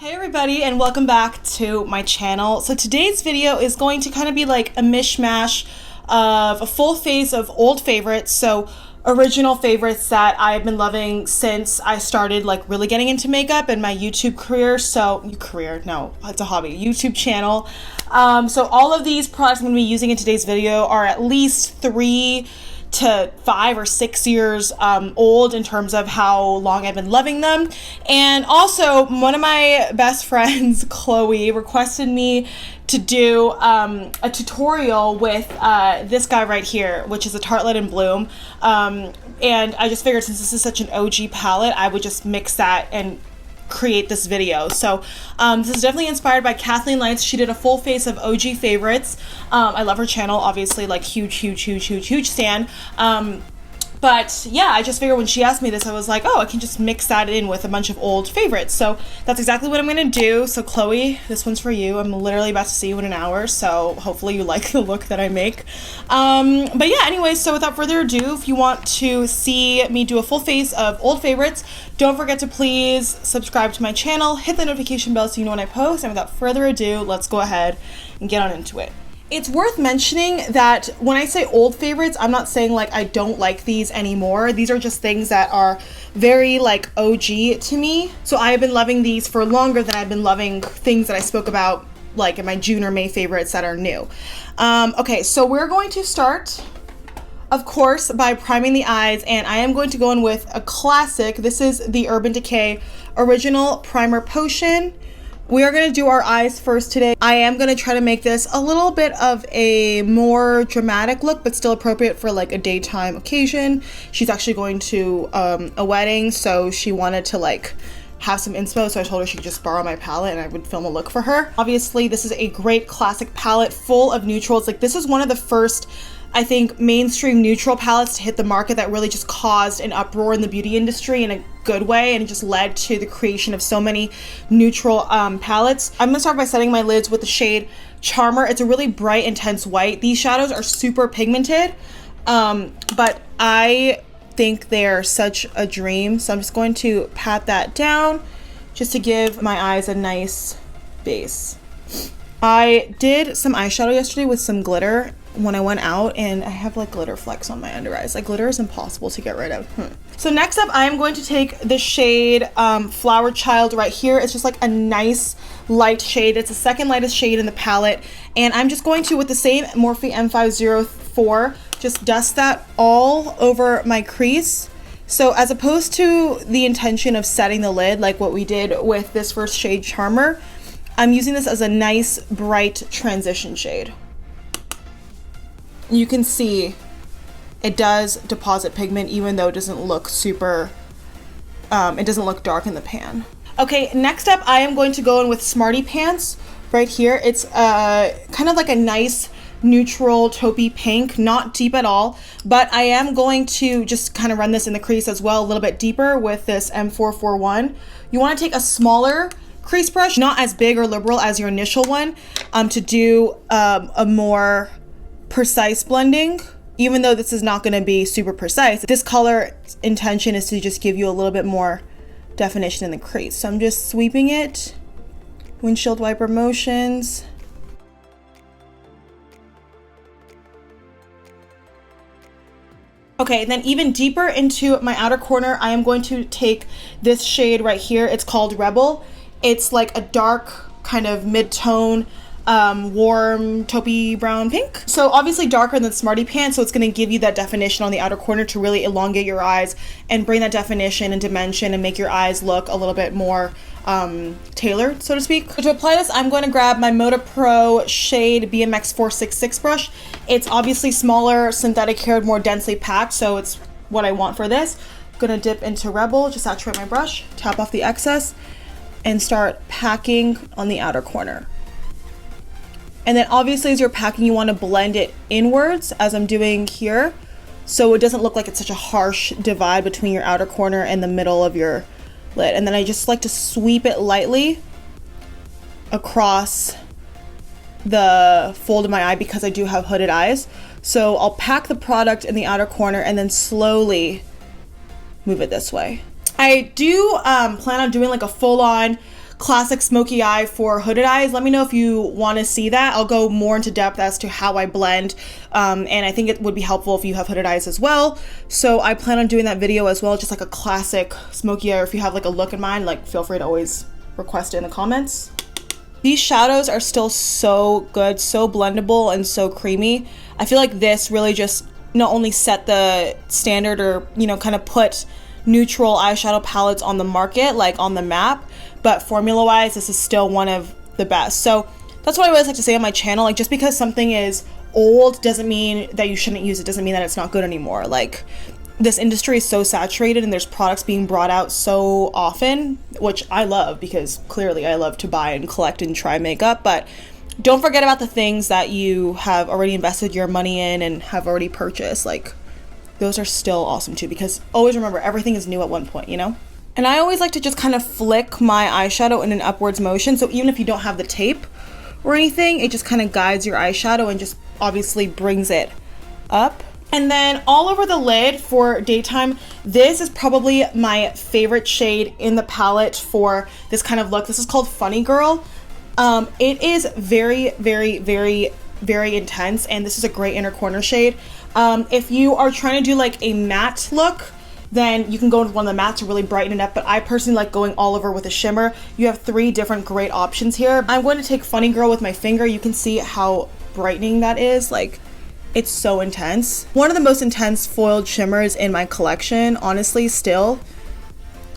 Hey everybody, and welcome back to my channel. So today's video is going to kind of be like a mishmash of a full face of old favorites. So original favorites that I've been loving since I started like really getting into makeup and my YouTube career. No, it's a hobby, YouTube channel. So all of these products I'm going to be using in today's video are at least 3 to 5 or 6 years old in terms of how long I've been loving them. And also, one of my best friends, Chloe, requested me to do a tutorial with this guy right here, which is a Tartelette in Bloom. And I just figured since this is such an OG palette, I would just mix that and create this video. So this is definitely inspired by Kathleen Lights. She did a full face of OG favorites. I love her channel, obviously, like huge stan. But yeah, I just figured when she asked me this, I was like, oh, I can just mix that in with a bunch of old favorites. So that's exactly what I'm gonna do. So Chloe, this one's for you. I'm literally about to see you in an hour, so hopefully you like the look that I make. But yeah, anyway, so without further ado, if you want to see me do a full face of old favorites, don't forget to please subscribe to my channel, hit the notification bell so you know when I post, and without further ado, let's go ahead and get on into it. It's worth mentioning that when I say old favorites, I'm not saying like I don't like these anymore. These are just things that are very like OG to me. So I have been loving these for longer than I've been loving things that I spoke about like in my June or May favorites that are new. Okay, so we're going to start, of course, by priming the eyes, and I am going to go in with a classic. This is the Urban Decay Original Primer Potion. We are going to do our eyes first today. I am going to try to make this a little bit of a more dramatic look, but still appropriate for like a daytime occasion. She's actually going to a wedding, so she wanted to like have some inspo, so I told her she could just borrow my palette and I would film a look for her. Obviously, this is a great classic palette full of neutrals. Like, this is one of the first, I think, mainstream neutral palettes to hit the market that really just caused an uproar in the beauty industry in a good way, and it just led to the creation of so many neutral palettes. I'm gonna start by setting my lids with the shade Charmer. It's a really bright, intense white. These shadows are super pigmented, but I think they're such a dream. So I'm just going to pat that down just to give my eyes a nice base. I did some eyeshadow yesterday with some glitter when I went out, and I have like glitter flecks on my under eyes. Like, glitter is impossible to get rid of. So next up, I am going to take the shade Flower Child right here. It's just like a nice light shade. It's the second lightest shade in the palette, and I'm just going to, with the same Morphe M504, just dust that all over my crease. So as opposed to the intention of setting the lid like what we did with this first shade Charmer, I'm using this as a nice bright transition shade. You can see it does deposit pigment even though it doesn't look super, it doesn't look dark in the pan. Okay, next up I am going to go in with Smarty Pants right here. It's kind of like a nice neutral taupey pink, not deep at all, but I am going to just kind of run this in the crease as well a little bit deeper with this M441. You want to take a smaller crease brush, not as big or liberal as your initial one, to do a more precise blending. Even though this is not going to be super precise, this color intention is to just give you a little bit more definition in the crease. So I'm just sweeping it, windshield wiper motions. Okay, then even deeper into my outer corner, I am going to take this shade right here. It's called Rebel. It's like a dark kind of mid-tone, warm taupey brown pink. So obviously darker than Smarty Pants, so it's going to give you that definition on the outer corner to really elongate your eyes and bring that definition and dimension and make your eyes look a little bit more tailored, so to speak. So to apply this, I'm going to grab my Moda Pro shade BMX 466 brush. It's obviously smaller, synthetic haired, more densely packed, so it's what I want for this. I'm going to dip into Rebel, just saturate my brush, tap off the excess, and start packing on the outer corner. And then obviously as you're packing, you want to blend it inwards as I'm doing here, so it doesn't look like it's such a harsh divide between your outer corner and the middle of your lid. And then I just like to sweep it lightly across the fold of my eye because I do have hooded eyes. So I'll pack the product in the outer corner and then slowly move it this way. I do plan on doing like a full-on classic smoky eye for hooded eyes. Let me know if you want to see that. I'll go more into depth as to how I blend, and I think it would be helpful if you have hooded eyes as well. So I plan on doing that video as well, just like a classic smoky eye, or if you have like a look in mind, like feel free to always request it in the comments. These shadows are still so good, so blendable and so creamy. I feel like this really just not only set the standard, or you know, kind of put neutral eyeshadow palettes on the market, like on the map, but formula wise this is still one of the best. So that's what I always like to say on my channel, like just because something is old doesn't mean that you shouldn't use it, doesn't mean that it's not good anymore. Like this industry is so saturated and there's products being brought out so often, which I love because clearly I love to buy and collect and try makeup, but don't forget about the things that you have already invested your money in and have already purchased. Like those are still awesome too, because always remember, everything is new at one point, you know? And I always like to just kind of flick my eyeshadow in an upwards motion, so even if you don't have the tape or anything, it just kind of guides your eyeshadow and just obviously brings it up. And then all over the lid for daytime, this is probably my favorite shade in the palette for this kind of look. This is called Funny Girl. It is very, very, very, very intense, and this is a great inner corner shade. If you are trying to do like a matte look, then you can go with one of the mattes to really brighten it up, but I personally like going all over with a shimmer. You have 3 different great options here. I'm going to take Funny Girl with my finger. You can see how brightening that is. Like, it's so intense. One of the most intense foiled shimmers in my collection, honestly, still.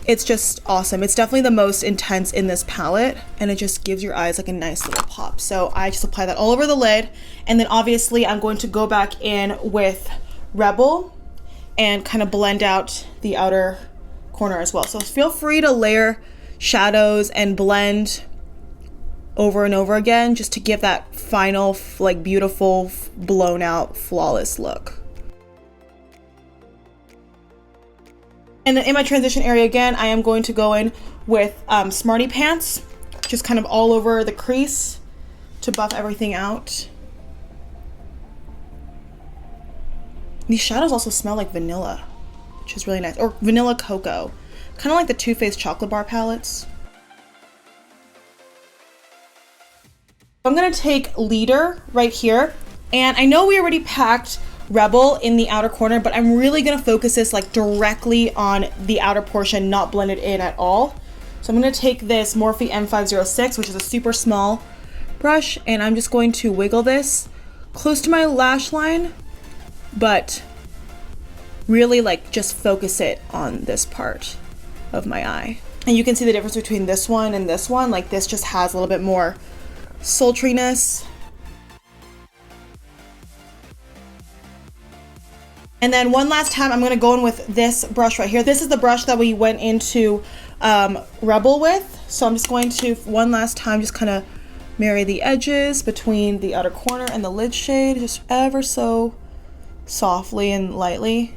It's just awesome. It's definitely the most intense in this palette, and it just gives your eyes like a nice little pop. So I just apply that all over the lid, and then obviously I'm going to go back in with Rebel and kind of blend out the outer corner as well. So feel free to layer shadows and blend over and over again just to give that final like beautiful blown out flawless look. And then in my transition area again, I am going to go in with Smarty Pants, just kind of all over the crease to buff everything out. These shadows also smell like vanilla, which is really nice, or vanilla cocoa, kind of like the Too Faced chocolate bar palettes. I'm gonna take Leader right here, and I know we already packed Rebel in the outer corner, but I'm really gonna focus this like directly on the outer portion, not blend it in at all. So I'm gonna take this Morphe M506, which is a super small brush, and I'm just going to wiggle this close to my lash line, but really like just focus it on this part of my eye. And you can see the difference between this one and this one. Like this just has a little bit more sultriness. And then one last time, I'm gonna go in with this brush right here. This is the brush that we went into Rebel with. So I'm just going to, one last time, just kind of marry the edges between the outer corner and the lid shade, just ever so softly and lightly.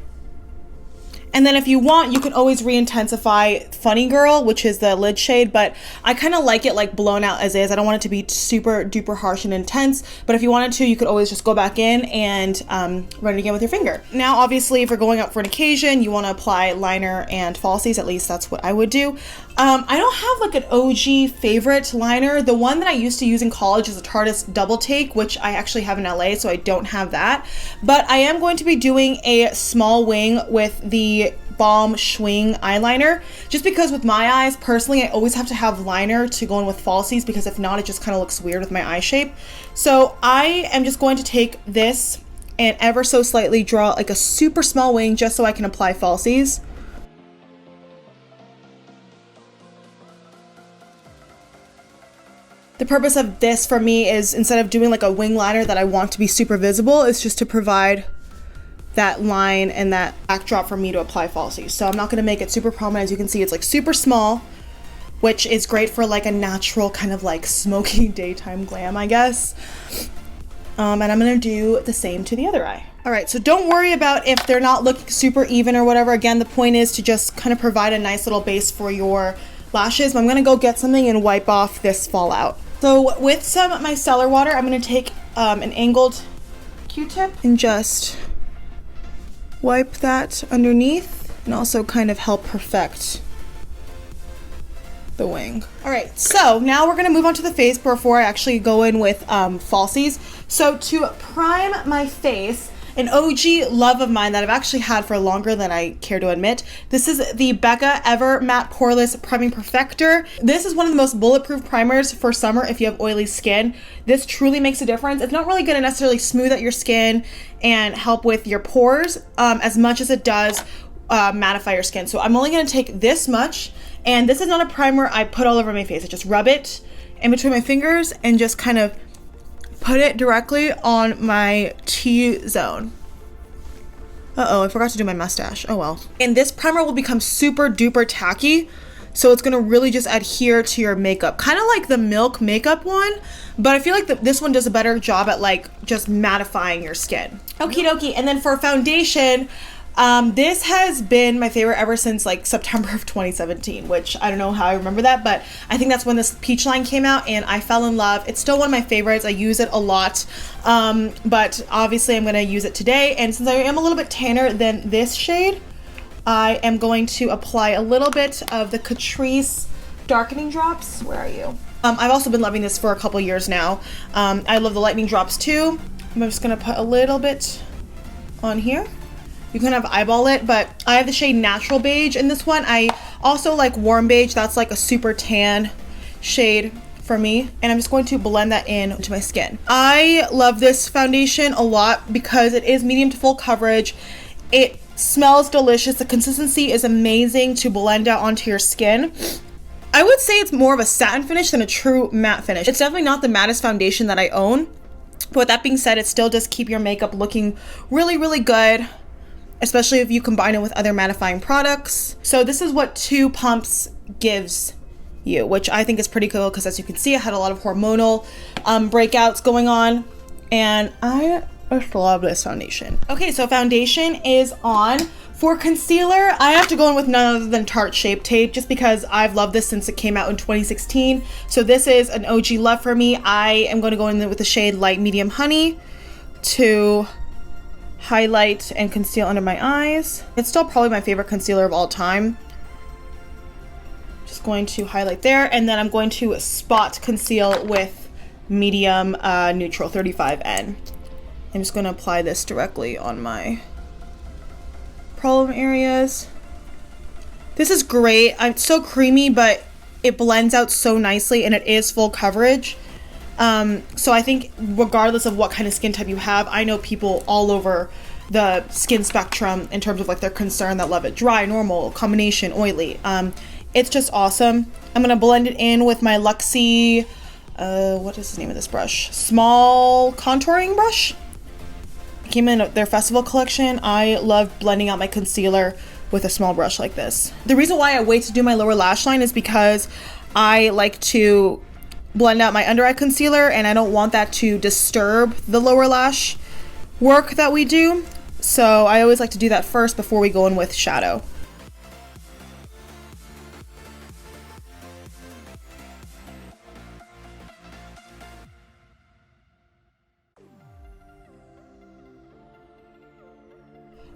And then if you want, you can always re-intensify Funny Girl, which is the lid shade, but I kind of like it like blown out as is. I don't want it to be super duper harsh and intense, but if you wanted to, you could always just go back in and run it again with your finger. Now, obviously, if you're going out for an occasion, you want to apply liner and falsies. At least that's what I would do. I don't have like an OG favorite liner. The one that I used to use in college is a Tarte Double Take, which I actually have in LA, so I don't have that. But I am going to be doing a small wing with the Balm Schwing eyeliner, just because with my eyes, personally, I always have to have liner to go in with falsies, because if not, it just kind of looks weird with my eye shape. So I am just going to take this and ever so slightly draw like a super small wing just so I can apply falsies. The purpose of this for me is, instead of doing like a wing liner that I want to be super visible, is just to provide that line and that backdrop for me to apply falsies. So I'm not going to make it super prominent. As you can see, it's like super small, which is great for like a natural kind of like smoky daytime glam, I guess. And I'm going to do the same to the other eye. All right, so don't worry about if they're not looking super even or whatever. Again, the point is to just kind of provide a nice little base for your lashes. I'm going to go get something and wipe off this fallout. So with some micellar water, I'm going to take an angled Q-tip and just wipe that underneath, and also kind of help perfect the wing. All right, so now we're gonna move on to the face before I actually go in with Falsies. So to prime my face, an OG love of mine that I've actually had for longer than I care to admit. This is the Becca Ever Matte Poreless Priming Perfector. This is one of the most bulletproof primers for summer if you have oily skin. This truly makes a difference. It's not really gonna necessarily smooth out your skin and help with your pores as much as it does mattify your skin. So I'm only gonna take this much, and this is not a primer I put all over my face. I just rub it in between my fingers and just kind of put it directly on my T-zone. Uh-oh, I forgot to do my mustache. Oh well. And this primer will become super duper tacky, so it's gonna really just adhere to your makeup. Kind of like the Milk makeup one, but I feel like this one does a better job at like just mattifying your skin. Okie dokie. And then for foundation, this has been my favorite ever since like September of 2017, which I don't know how I remember that, but I think that's when this peach line came out and I fell in love. It's still one of my favorites. I use it a lot, but obviously I'm going to use it today. And since I am a little bit tanner than this shade, I am going to apply a little bit of the Catrice darkening drops. Where are you? I've also been loving this for a couple years now. I love the lightning drops too. I'm just going to put a little bit on here. You kind of eyeball it, but I have the shade Natural Beige in this one. I also like Warm Beige. That's like a super tan shade for me. And I'm just going to blend that in into my skin. I love this foundation a lot because it is medium to full coverage. It smells delicious. The consistency is amazing to blend out onto your skin. I would say it's more of a satin finish than a true matte finish. It's definitely not the mattest foundation that I own. But with that being said, it still does keep your makeup looking really, really good, especially if you combine it with other mattifying products. So this is what 2 pumps gives you, which I think is pretty cool because as you can see, I had a lot of hormonal breakouts going on, and I just love this foundation. Okay, so foundation is on. For concealer, I have to go in with none other than Tarte Shape Tape just because I've loved this since it came out in 2016. So this is an OG love for me. I am going to go in with the shade Light Medium Honey to highlight and conceal under my eyes. It's still probably my favorite concealer of all time. Just going to highlight there, and then I'm going to spot conceal with medium neutral 35N. I'm just going to apply this directly on my problem areas. This is great. It's so creamy, but it blends out so nicely, and it is full coverage. So I think regardless of what kind of skin type you have, I know people all over the skin spectrum in terms of like their concern that love it dry, normal, combination, oily. It's just awesome. I'm gonna blend it in with my Luxie, what is the name of this brush? Small contouring brush. It came in their festival collection. I love blending out my concealer with a small brush like this. The reason why I wait to do my lower lash line is because I like to blend out my under eye concealer, and I don't want that to disturb the lower lash work that we do. So I always like to do that first before we go in with shadow.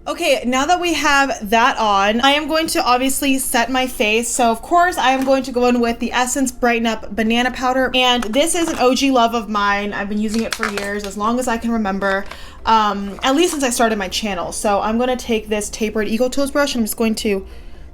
Okay, now that we have that on, I am going to obviously set my face. So of course I am going to go in with the Essence Brighten Up Banana Powder. And this is an OG love of mine. I've been using it for years, as long as I can remember, at least since I started my channel. So I'm gonna take this tapered Eco Tools brush and I'm just going to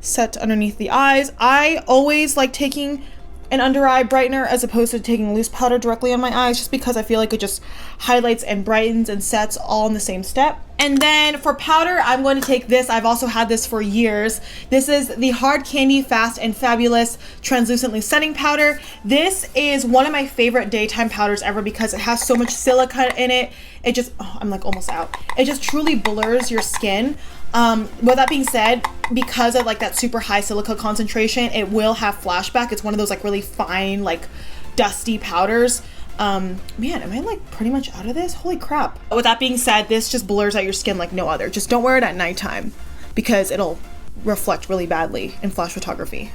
set underneath the eyes. I always like taking an under eye brightener as opposed to taking loose powder directly on my eyes, just because I feel like it just highlights and brightens and sets all in the same step. And then for powder, I'm going to take this. I've also had this for years. This is the Hard Candy Fast and Fabulous Translucently Setting Powder. This is one of my favorite daytime powders ever because it has so much silica in it. It just, oh, I'm like almost out. It just truly blurs your skin. With that being said, because of like that super high silica concentration, it will have flashback. It's one of those like really fine, like dusty powders. Man, am I like pretty much out of this? Holy crap. With that being said, this just blurs out your skin like no other. Just don't wear it at nighttime because it'll reflect really badly in flash photography.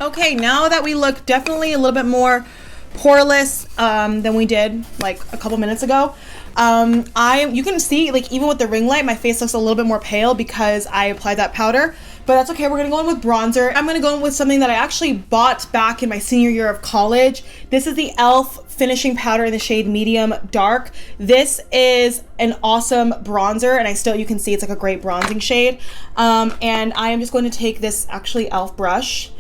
Okay, now that we look definitely a little bit more poreless than we did like a couple minutes ago, You can see, like, even with the ring light, my face looks a little bit more pale because I applied that powder, but that's okay. We're gonna go in with bronzer. I'm gonna go in with something that I actually bought back in my senior year of college. This is the e.l.f. finishing powder in the shade medium dark. This is an awesome bronzer, and you can see it's like a great bronzing shade. And I am just going to take this actually e.l.f. brush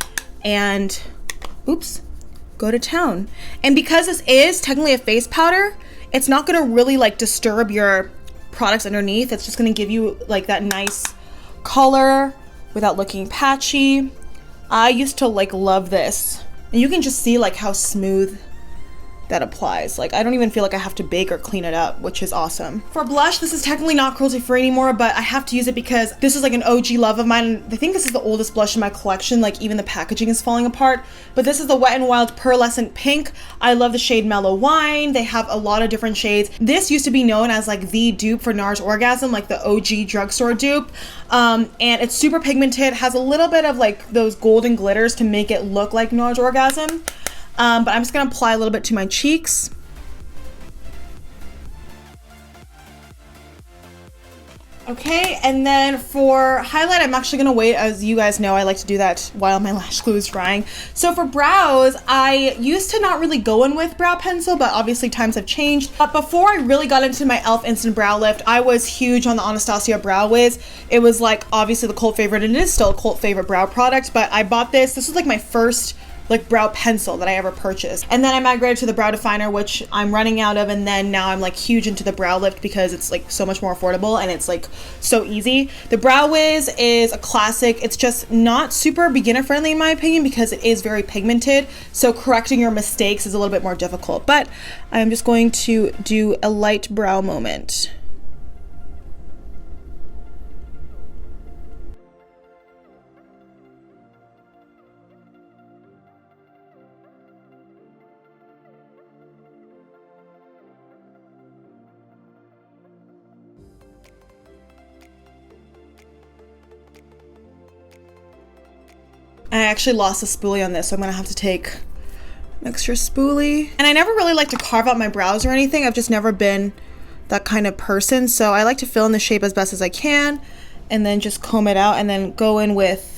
and, oops, go to town. And because this is technically a face powder, it's not gonna really like disturb your products underneath. It's just gonna give you like that nice color without looking patchy. I used to like love this. And you can just see like how smooth that applies. Like, I don't even feel like I have to bake or clean it up, which is awesome. For blush, this is technically not cruelty free anymore, but I have to use it because this is like an OG love of mine. I think this is the oldest blush in my collection. Like, even the packaging is falling apart. But this is the Wet n Wild Pearlescent Pink. I love the shade Mellow Wine. They have a lot of different shades. This used to be known as like the dupe for NARS Orgasm, like the OG drugstore dupe. And it's super pigmented, has a little bit of like those golden glitters to make it look like NARS Orgasm. But I'm just gonna apply a little bit to my cheeks. Okay, and then for highlight, I'm actually gonna wait. As you guys know, I like to do that while my lash glue is drying. So for brows, I used to not really go in with brow pencil, but obviously times have changed. But before I really got into my e.l.f. Instant Brow Lift, I was huge on the Anastasia Brow Wiz. It was like obviously the cult favorite, and it is still a cult favorite brow product, but I bought this. This was like my first like brow pencil that I ever purchased. And then I migrated to the brow definer, which I'm running out of, and then now I'm like huge into the brow lift because it's like so much more affordable and it's like so easy. The Brow Wiz is a classic. It's just not super beginner friendly in my opinion because it is very pigmented, so correcting your mistakes is a little bit more difficult. But I'm just going to do a light brow moment. I actually lost a spoolie on this, so I'm gonna have to take an extra spoolie. And I never really like to carve out my brows or anything. I've just never been that kind of person. So I like to fill in the shape as best as I can and then just comb it out and then go in with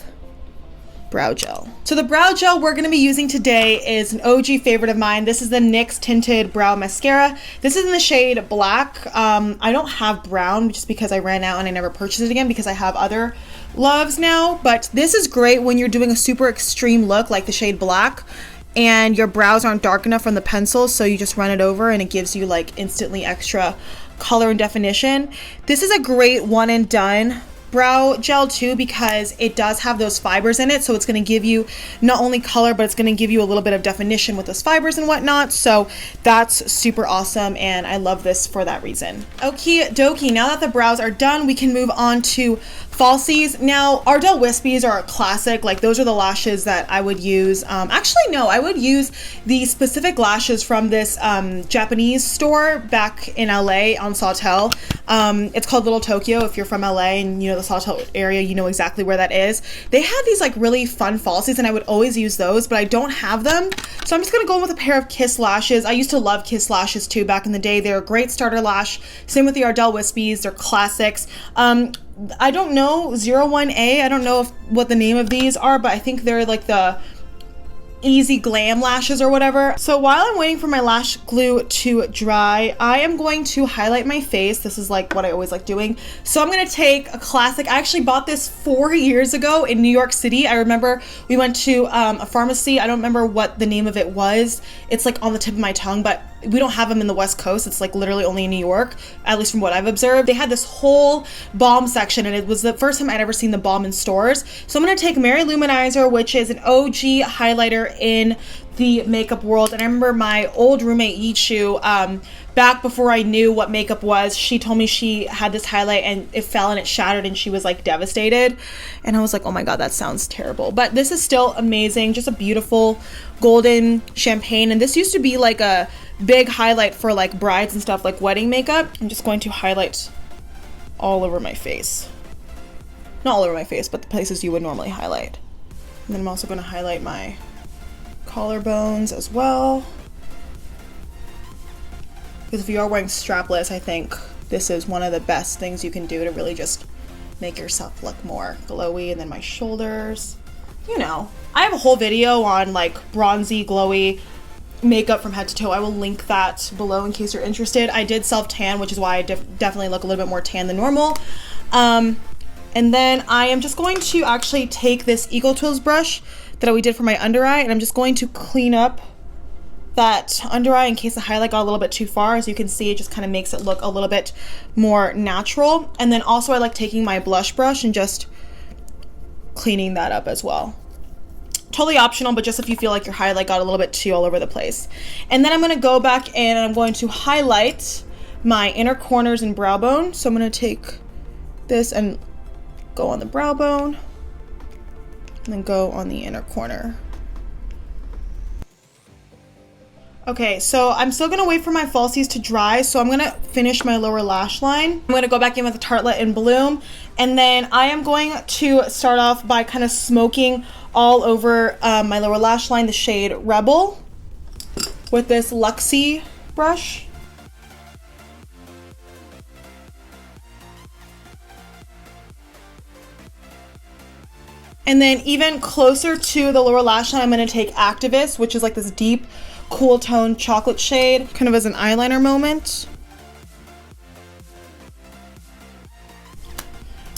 brow gel. So the brow gel we're gonna be using today is an OG favorite of mine. This is the NYX Tinted Brow Mascara. This is in the shade Black. I don't have brown just because I ran out and I never purchased it again because I have other loves now, but this is great when you're doing a super extreme look like the shade Black and your brows aren't dark enough from the pencil, so you just run it over and it gives you like instantly extra color and definition. This is a great one and done brow gel too because it does have those fibers in it, so it's going to give you not only color but it's going to give you a little bit of definition with those fibers and whatnot, so that's super awesome and I love this for that reason. Okie dokie, now that the brows are done we can move on to falsies. Now Ardell Wispies are a classic, like those are the lashes that I would use. Actually no, I would use the specific lashes from this Japanese store back in LA on Sawtelle. It's called Little Tokyo. If you're from LA and you know the Sawtelle area, you know exactly where that is. They have these like really fun falsies and I would always use those, but I don't have them. So I'm just gonna go in with a pair of Kiss lashes. I used to love Kiss lashes too back in the day. They're a great starter lash. Same with the Ardell Wispies, they're classics. I don't know, 01A, I don't know what the name of these are, but I think they're like the easy glam lashes or whatever. So while I'm waiting for my lash glue to dry, I am going to highlight my face. This is like what I always like doing. So I'm gonna take a classic. I actually bought this 4 years ago in New York City. I remember we went to a pharmacy. I don't remember what the name of it was. It's like on the tip of my tongue, but we don't have them in the West Coast. It's like literally only in New York, at least from what I've observed. They had this whole balm section and it was the first time I'd ever seen the balm in stores. So I'm gonna take Mary Luminizer, which is an OG highlighter in the makeup world. And I remember my old roommate Yichu, back before I knew what makeup was, she told me she had this highlight and it fell and it shattered and she was like devastated. And I was like, oh my God, that sounds terrible. But this is still amazing, just a beautiful golden champagne. And this used to be like a big highlight for like brides and stuff, like wedding makeup. I'm just going to highlight all over my face. Not all over my face, but the places you would normally highlight. And then I'm also going to highlight my collarbones as well, because if you are wearing strapless, I think this is one of the best things you can do to really just make yourself look more glowy. And then my shoulders, you know, I have a whole video on like bronzy, glowy makeup from head to toe. I will link that below in case you're interested. I did self tan, which is why I definitely look a little bit more tan than normal. And then I am just going to actually take this Eagle Tools brush that we did for my under eye, and I'm just going to clean up that under eye in case the highlight got a little bit too far. As you can see, it just kind of makes it look a little bit more natural. And then also I like taking my blush brush and just cleaning that up as well. Totally optional, but just if you feel like your highlight got a little bit too all over the place. And then I'm going to go back in and I'm going to highlight my inner corners and brow bone. So I'm going to take this and go on the brow bone and then go on the inner corner. Okay, so I'm still gonna wait for my falsies to dry, so I'm gonna finish my lower lash line. I'm gonna go back in with the Tartelette in Bloom, and then I am going to start off by kind of smoking all over my lower lash line the shade Rebel with this Luxie brush. And then even closer to the lower lash line, I'm gonna take Activist, which is like this deep, cool tone chocolate shade, kind of as an eyeliner moment.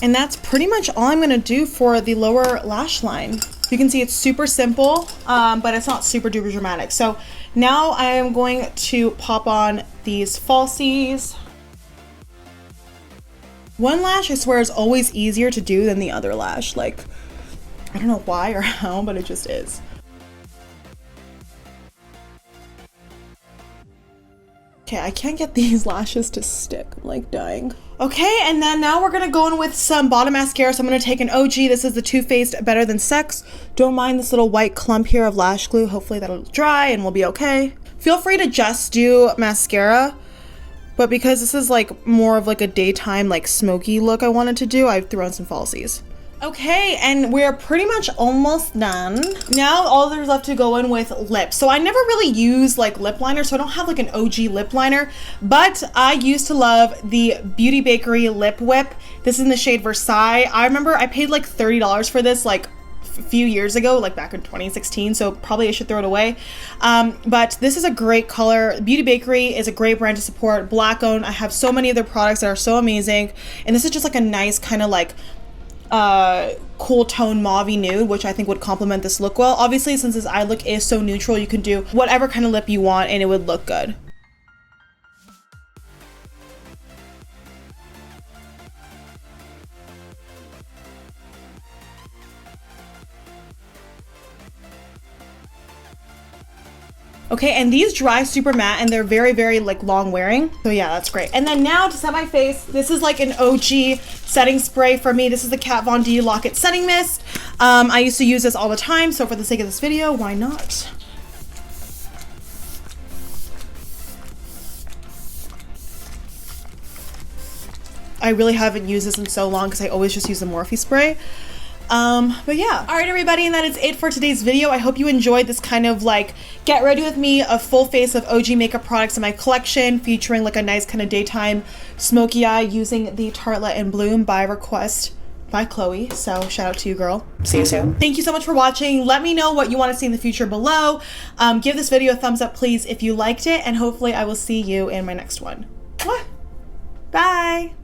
And that's pretty much all I'm gonna do for the lower lash line. You can see it's super simple, but it's not super duper dramatic. So now I am going to pop on these falsies. One lash, I swear, is always easier to do than the other lash. Like, I don't know why or how, but it just is. Okay, I can't get these lashes to stick. I'm like dying. Okay, and then now we're gonna go in with some bottom mascara. So I'm gonna take an OG. This is the Too Faced Better Than Sex. Don't mind this little white clump here of lash glue. Hopefully that'll dry and we'll be okay. Feel free to just do mascara, but because this is like more of like a daytime like smoky look I wanted to do, I threw on some falsies. Okay, and we're pretty much almost done. Now all there's left to go in with lips. So I never really use like lip liner, so I don't have like an OG lip liner, but I used to love the Beauty Bakerie Lip Whip. This is in the shade Versailles. I remember I paid like $30 for this like a few years ago, like back in 2016, so probably I should throw it away. But this is a great color. Beauty Bakerie is a great brand to support, Black owned. I have so many of their products that are so amazing, and this is just like a nice kind of like cool tone mauvey nude, which I think would complement this look well. Obviously, since this eye look is so neutral, you can do whatever kind of lip you want and it would look good. Okay, and these dry super matte and they're very, very like long wearing. So yeah, that's great. And then now to set my face, this is like an OG setting spray for me. This is the Kat Von D Lock It Setting Mist. I used to use this all the time, so for the sake of this video, why not? I really haven't used this in so long because I always just use the Morphe spray. But yeah. All right, everybody, and that is it for today's video. I hope you enjoyed this kind of like get ready with me, a full face of OG makeup products in my collection, featuring like a nice kind of daytime smoky eye using the Tartelette in Bloom by request by Chloe. So shout out to you, girl. See you soon. Thank you so much for watching. Let me know what you want to see in the future below. Give this video a thumbs up, please, if you liked it, and hopefully I will see you in my next one. Mwah! Bye.